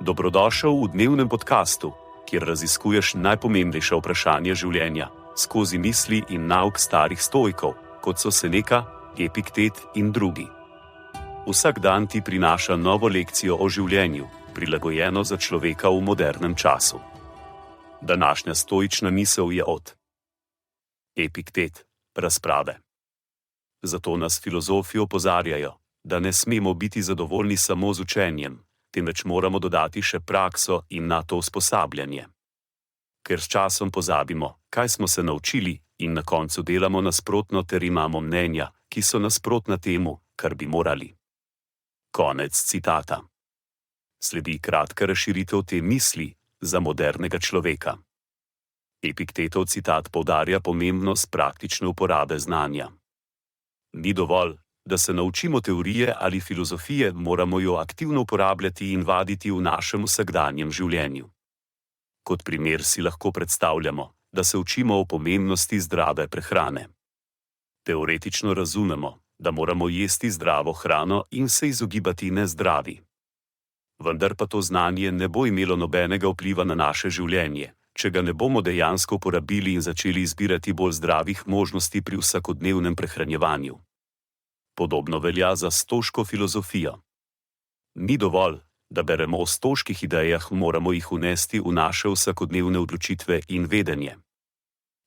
Dobrodošel v dnevnem podkastu, kjer raziskuješ najpomembnejša vprašanja življenja skozi misli in nauk starih stoikov, kot so Seneca, Epiktet in drugi. Vsak dan ti prinaša novo lekcijo o življenju, prilagojeno za človeka v modernem času. Današnja stoična misel je od Epiktet, razprave. Zato nas filozofi opozarjajo, da ne smemo biti zadovoljni samo z učenjem, temveč moramo dodati še prakso in na to usposabljanje. Ker s časom pozabimo, kaj smo se naučili, in na koncu delamo nasprotno ter imamo mnenja, ki so nasprotna temu, kar bi morali. Konec citata. Sledi kratka razširitev te misli za modernega človeka. Epiktetov citat poudarja pomembnost praktične uporabe znanja. Ni dovolj, da se naučimo teorije ali filozofije, moramo jo aktivno uporabljati in vaditi v našem vsakdanjem življenju. Kot primer si lahko predstavljamo, da se učimo o pomembnosti zdrave prehrane. Teoretično razumemo, da moramo jesti zdravo hrano in se izogibati nezdravi. Vendar pa to znanje ne bo imelo nobenega vpliva na naše življenje, če ga ne bomo dejansko uporabili in začeli izbirati bolj zdravih možnosti pri vsakodnevnem prehranjevanju. Podobno velja za stoško filozofijo. Ni dovolj, da beremo o stoških idejah, moramo jih unesti v naše vsakodnevne odločitve in vedenje.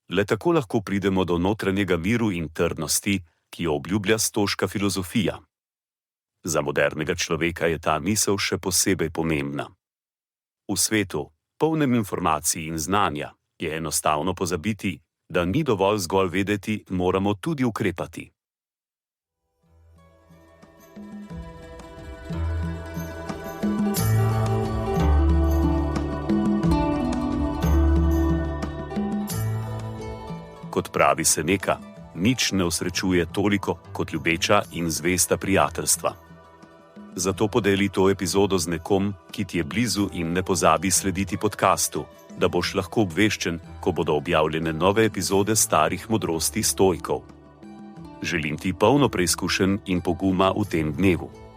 Le tako lahko pridemo do notranjega miru in trdnosti, ki jo obljublja stoška filozofija. Za modernega človeka je ta misel še posebej pomembna. V svetu, polnem informacij in znanja, je enostavno pozabiti, da ni dovolj zgolj vedeti, moramo tudi ukrepati. Kot pravi Seneca, nič ne osrečuje toliko kot ljubeča in zvesta prijateljstva. Zato podeli to epizodo z nekom, ki ti je blizu, in ne pozabi slediti podkastu, da boš lahko obveščen, ko bodo objavljene nove epizode starih modrosti stoikov. Želim ti polno preizkušenj in poguma v tem dnevu.